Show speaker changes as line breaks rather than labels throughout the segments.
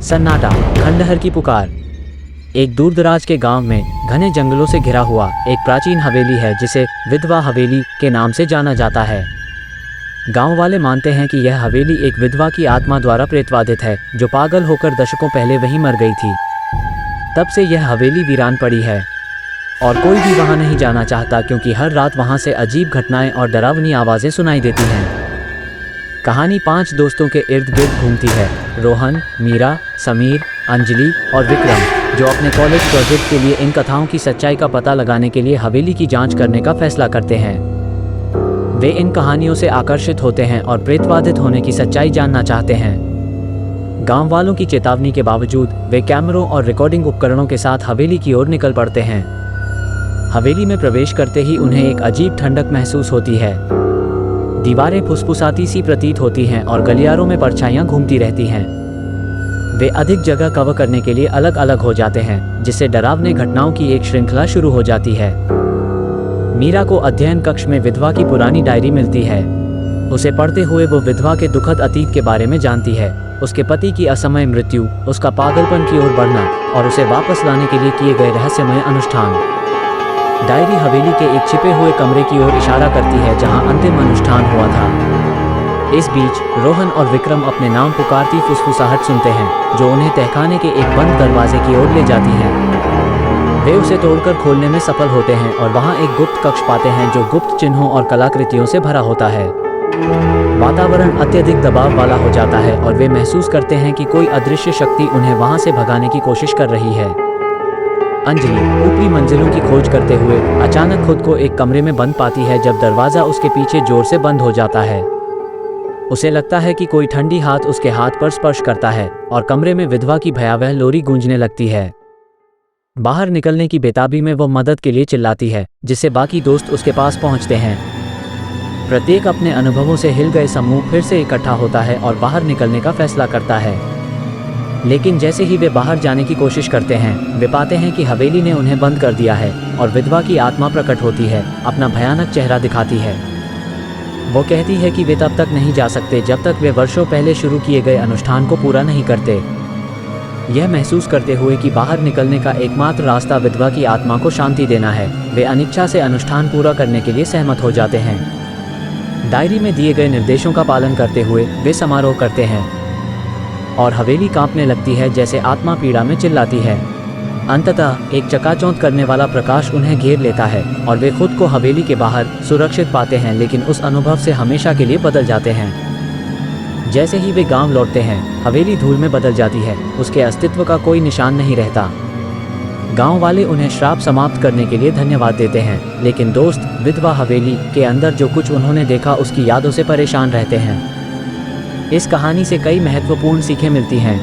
सन्नाटा, खंडहर की पुकार। एक दूरदराज के गांव में घने जंगलों से घिरा हुआ एक प्राचीन हवेली है जिसे विधवा हवेली के नाम से जाना जाता है। गांव वाले मानते हैं कि यह हवेली एक विधवा की आत्मा द्वारा प्रेतवादित है जो पागल होकर दशकों पहले वहीं मर गई थी। तब से यह हवेली वीरान पड़ी है और कोई भी वहां नहीं जाना चाहता क्योंकि हर रात वहां से अजीब घटनाएं और डरावनी आवाज़ें सुनाई देती हैं। कहानी 5 दोस्तों के इर्द गिर्द घूमती है। रोहन, मीरा, समीर, अंजलि और विक्रम जो अपने कॉलेज प्रोजेक्ट के लिए इन कथाओं की सच्चाई का पता लगाने के लिए हवेली की जांच करने का फैसला करते हैं। वे इन कहानियों से आकर्षित होते हैं और प्रेतवादित होने की सच्चाई जानना चाहते हैं। गांव वालों की चेतावनी के बावजूद वे कैमरों और रिकॉर्डिंग उपकरणों के साथ हवेली की ओर निकल पड़ते हैं। हवेली में प्रवेश करते ही उन्हें एक अजीब ठंडक महसूस होती है। दीवारें फुसफुसाती सी प्रतीत होती हैं और गलियारों में परछाइयां घूमती रहती हैं। वे अधिक जगह कवर करने के लिए अलग अलग हो जाते हैं, जिससे डरावनी घटनाओं की एक श्रृंखला शुरू हो जाती है। मीरा को अध्ययन कक्ष में विधवा की पुरानी डायरी मिलती है। उसे पढ़ते हुए वो विधवा के दुखद अतीत के बारे में जानती है, उसके पति की असमय मृत्यु, उसका पागलपन की ओर बढ़ना और उसे वापस लाने के लिए किए गए रहस्यमय अनुष्ठान। डायरी हवेली के एक छिपे हुए कमरे की ओर इशारा करती है जहां अंतिम अनुष्ठान हुआ था। इस बीच रोहन और विक्रम अपने नाम पुकारती फुसफुसाहट सुनते हैं जो उन्हें तहखाने के एक बंद दरवाजे की ओर ले जाती है। वे उसे तोड़कर खोलने में सफल होते हैं और वहां एक गुप्त कक्ष पाते हैं जो गुप्त चिन्हों और कलाकृतियों से भरा होता है। वातावरण अत्यधिक दबाव वाला हो जाता है और वे महसूस करते हैं कि कोई अदृश्य शक्ति उन्हें वहां से भगाने की कोशिश कर रही है। अंजलि ऊपरी मंजिलों की खोज करते हुए अचानक खुद को एक कमरे में बंद पाती है जब दरवाज़ा उसके पीछे जोर से बंद हो जाता है। उसे लगता है कि कोई ठंडी हाथ उसके हाथ पर स्पर्श करता है और कमरे में विधवा की भयावह लोरी गूंजने लगती है। बाहर निकलने की बेताबी में वो मदद के लिए चिल्लाती है, जिससे बाकी दोस्त उसके पास पहुंचते हैं। प्रत्येक अपने अनुभवों से हिल गए समूह फिर से इकट्ठा होता है और बाहर निकलने का फैसला करता है। लेकिन जैसे ही वे बाहर जाने की कोशिश करते हैं, वे पाते हैं कि हवेली ने उन्हें बंद कर दिया है और विधवा की आत्मा प्रकट होती है, अपना भयानक चेहरा दिखाती है। वो कहती है कि वे तब तक नहीं जा सकते जब तक वे वर्षों पहले शुरू किए गए अनुष्ठान को पूरा नहीं करते। यह महसूस करते हुए कि बाहर निकलने का एकमात्र रास्ता विधवा की आत्मा को शांति देना है, वे अनिच्छा से अनुष्ठान पूरा करने के लिए सहमत हो जाते हैं। डायरी में दिए गए निर्देशों का पालन करते हुए वे समारोह करते हैं और हवेली कांपने लगती है जैसे आत्मा पीड़ा में चिल्लाती है। अंततः एक चकाचौंध करने वाला प्रकाश उन्हें घेर लेता है और वे खुद को हवेली के बाहर सुरक्षित पाते हैं, लेकिन उस अनुभव से हमेशा के लिए बदल जाते हैं। जैसे ही वे गांव लौटते हैं, हवेली धूल में बदल जाती है, उसके अस्तित्व का कोई निशान नहीं रहता। गांव वाले उन्हें श्राप समाप्त करने के लिए धन्यवाद देते हैं, लेकिन दोस्त विधवा हवेली के अंदर जो कुछ उन्होंने देखा उसकी यादों से परेशान रहते हैं। इस कहानी से कई महत्वपूर्ण सीखें मिलती हैं।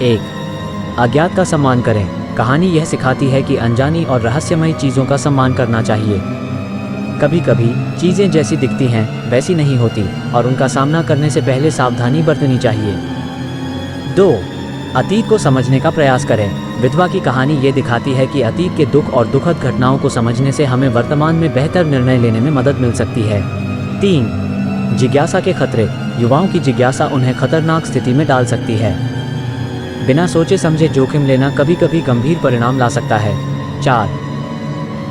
1. अज्ञात का सम्मान करें। कहानी यह सिखाती है कि अनजानी और रहस्यमयी चीज़ों का सम्मान करना चाहिए। कभी कभी चीज़ें जैसी दिखती हैं वैसी नहीं होती और उनका सामना करने से पहले सावधानी बरतनी चाहिए। 2. अतीत को समझने का प्रयास करें। विधवा की कहानी ये दिखाती है कि अतीत के दुख और दुखद घटनाओं को समझने से हमें वर्तमान में बेहतर निर्णय लेने में मदद मिल सकती है। 3. जिज्ञासा के खतरे। युवाओं की जिज्ञासा उन्हें खतरनाक स्थिति में डाल सकती है। बिना सोचे समझे जोखिम लेना कभी कभी गंभीर परिणाम ला सकता है। 4.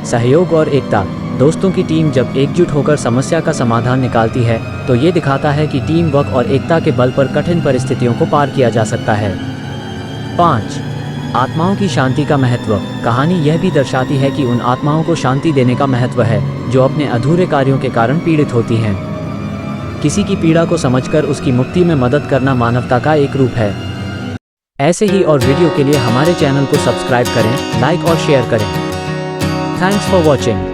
सहयोग और एकता। दोस्तों की टीम जब एकजुट होकर समस्या का समाधान निकालती है तो ये दिखाता है कि टीम वर्क और एकता के बल पर कठिन परिस्थितियों को पार किया जा सकता है। 5. आत्माओं की शांति का महत्व। कहानी यह भी दर्शाती है कि उन आत्माओं को शांति देने का महत्व है जो अपने अधूरे कार्यों के कारण पीड़ित होती हैं। किसी की पीड़ा को समझकर उसकी मुक्ति में मदद करना मानवता का एक रूप है। ऐसे ही और वीडियो के लिए हमारे चैनल को सब्सक्राइब करें, लाइक और शेयर करें। Thanks for watching.